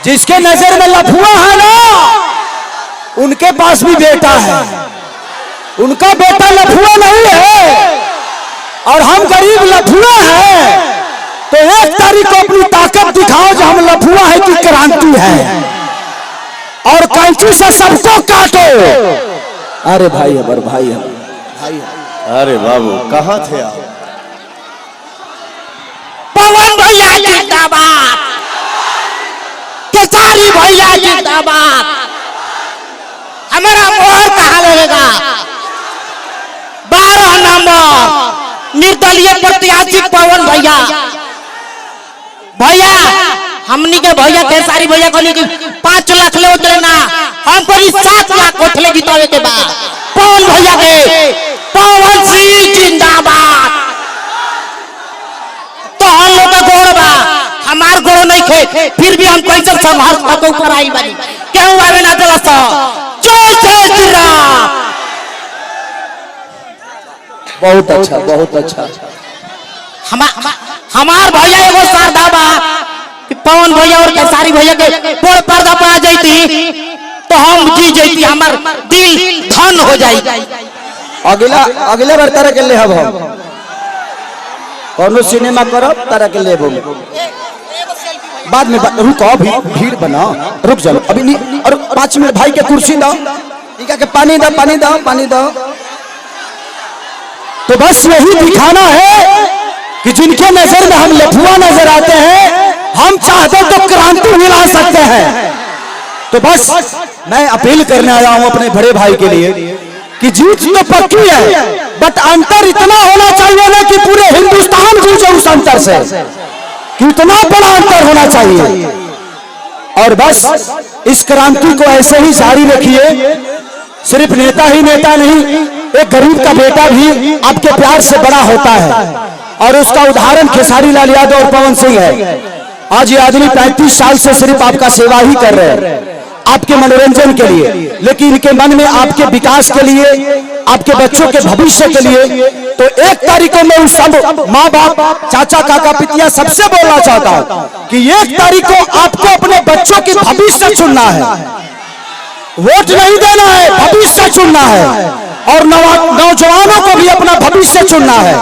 जिसके नजर में लफुआ है ना, उनके पास भी बेटा है, उनका बेटा लफुआ नहीं है और हम गरीब लफुआ हैं। तो 1 तारीख को अपनी ताकत दिखाओ जो हम लफुआ है कि क्रांति है, और कैंची से सबको काटो। अरे भाई हमारे भाई हम भाई, अरे बाबू कहाँ थे आप? पवन भैया जिंदाबाद, केसारी भैया जिंदाबाद। हमारा मोहर कहाँ लगेगा? 12 नंबर निर्दलीय प्रत्याशी पवन भैया। भैया हमनी के भैया केसारी भैया को 5 लाख ले उतरे ना, हमको 7 लाख उठले जितावे के बाद पवन भैया के, पवन सिंह जिंदाबाद। तो हम लोग का गोड़ बा, हमार गोड़ नहीं खे, फिर भी हम कैसे संघर्ष के ऊपर आई बानी। क्यों आवे ना चला सा? जय जय श्री राम। बहुत अच्छा, बहुत अच्छा। हमार भैया एगो शारदा बा कि पवन भैया और केसारी भैया के पोड़ पर्दा पे आ जाती तो हम जी जाती, हमार दिल धन हो जाई। अगले बार तरह के ले हम कौनो सिनेमा करो तरह के ले बाद में रुको, अभी भीड़ बना, रुक जाओ अभी नहीं। और 5 मिनट भाई के कुर्सी दो, ठीक है? पानी दो, पानी दो, पानी दो। तो बस यही दिखाना है कि जिनके नजर में हम लफुआ नजर आते हैं, हम चाहते तो क्रांति मिला सकते हैं। तो बस मैं अपील करने आया हूं अपने बड़े भाई के लिए कि जीत तो पक्की है, बट अंतर इतना होना चाहिए ना कि पूरे हिंदुस्तान गूंजे उस अंतर से, कितना बड़ा अंतर होना चाहिए। और बस इस क्रांति को ऐसे ही जारी रखिए। सिर्फ नेता ही नेता नहीं, एक गरीब का बेटा भी आपके प्यार से बड़ा होता है, और उसका उदाहरण खेसारी लाल यादव और पवन सिंह है। आज ये आदमी 35 साल से सिर्फ आपका सेवा ही कर रहे हैं, आपके मनोरंजन के लिए, लेकिन इनके मन में आपके विकास के लिए, आपके बच्चों के भविष्य के लिए। तो 1 तारीख को मैं उस सब माँ बाप, चाचा, काका, पितिया सबसे बोलना चाहता हूँ कि 1 तारीख को आपको अपने बच्चों के भविष्य चुनना है, वोट नहीं देना है, भविष्य चुनना है, और नौजवानों को भी अपना भविष्य चुनना है।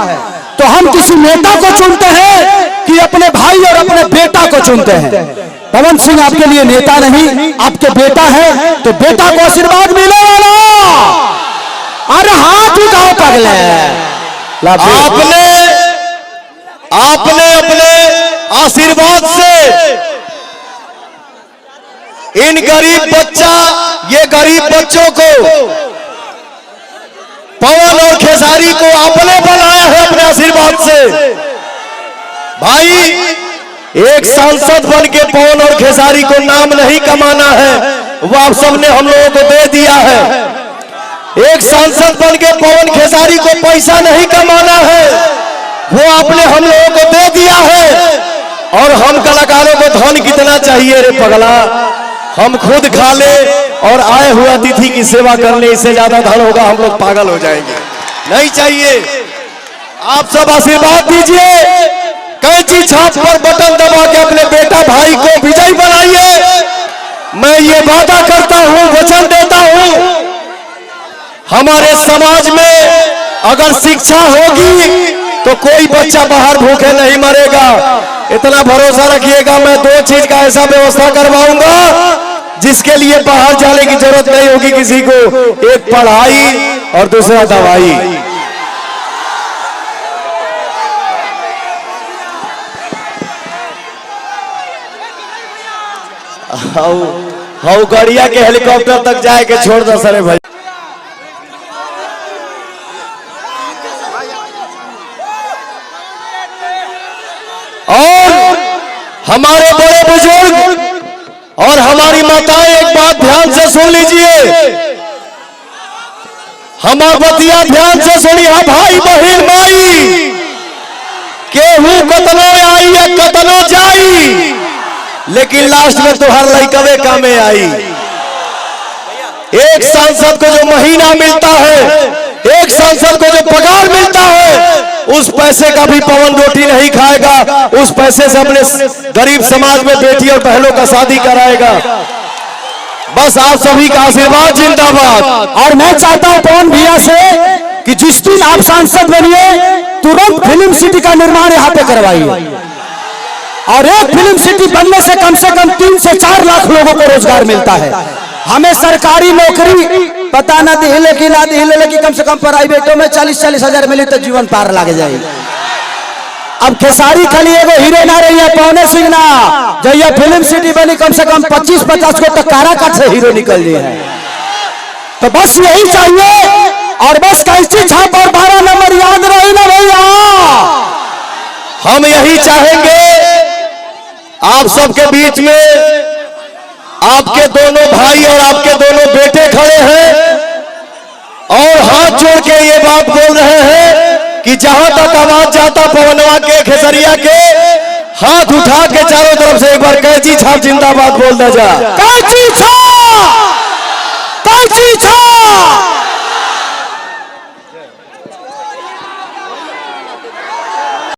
तो हम किसी नेता को चुनते हैं कि अपने भाई और अपने बेटा को चुनते हैं? पवन सिंह आपके लिए नेता नहीं, आपके बेटा है, तो बेटा को आशीर्वाद मिले वाला। अरे हाथ उठाओ पगले। आपने अपने आशीर्वाद से इन ये गरीब बच्चों को, पवन और खेसारी को आपने बनाया है अपने आशीर्वाद से। भाई एक सांसद बन के पवन और खेसारी को नाम नहीं कमाना है, वो आप सबने हम लोगों को दे दिया है। एक सांसद बन के पवन खेसारी को पैसा नहीं कमाना है, वो आपने हम लोगों को दे दिया है। और हम कलाकारों को धन कितना चाहिए रे पगला? हम खुद खा ले और आए हुए अतिथि की सेवा कर ले, इससे ज्यादा धन होगा हम लोग पागल हो जाएंगे। नहीं चाहिए। आप सब आशीर्वाद दीजिए, कैंची छाप पर बटन दबा के अपने बेटा भाई को विजयी बनाइए। मैं ये वादा करता हूं, वचन देता हूं, हमारे समाज में अगर शिक्षा होगी तो कोई बच्चा बाहर भूखे नहीं मरेगा। इतना भरोसा रखिएगा, मैं 2 चीज का ऐसा व्यवस्था करवाऊंगा जिसके लिए बाहर जाने की जरूरत नहीं होगी किसी को। एक पढ़ाई और दूसरा दवाई। हाउ गड़िया के हेलीकॉप्टर तक जाए के छोड़ दो सरे भाई। और हमारे बड़े बुजुर्ग और हमारी माताएं एक बात ध्यान से सुन लीजिए, हमारा बतिया ध्यान से सुनिए। भाई बहन माई केहू कतनो आई या कतनो जाई, लेकिन लास्ट में तुहार लइकवे कामे आई। एक सांसद को जो महीना मिलता है एक सांसद को जो पगार मिलता है उस पैसे का भी पवन रोटी नहीं खाएगा, उस पैसे से अपने गरीब समाज में बेटी और बहनों का शादी कराएगा। बस आप सभी का आशीर्वाद जिंदाबाद। और मैं चाहता हूं पवन भैया से कि जिस दिन आप सांसद बनिए तुरंत फिल्म सिटी का निर्माण यहाँ पे करवाइए, और एक फिल्म सिटी बनने से कम 3 से 4 लाख लोगों को रोजगार मिलता है। हमें सरकारी नौकरी पता ना दी लेकिन कम से कम प्राइवेटों में 40-40 हजार मिली तो जीवन पार लग जाए। अब खेसारी खाली एगो हीरो ना रही है, पवने सिंह ना, जब यह फिल्म सिटी बनी कम से कम 25-50 को तो काराकाट से हीरो निकल गए हैं। तो बस यही चाहिए, और बस कैसी छाप और 12 नंबर याद रही ना भैया। हम यही चाहेंगे आप सबके बीच में आपके दोनों भाई और आपके दोनों बेटे खड़े हैं और हाथ जोड़ के ये बात बोल रहे हैं कि जहां तक आवाज जाता पवनवा के खेसरिया के हाथ उठा के चारों तरफ से एक बार कैची छाप जिंदाबाद बोल दे जा। कैची छाप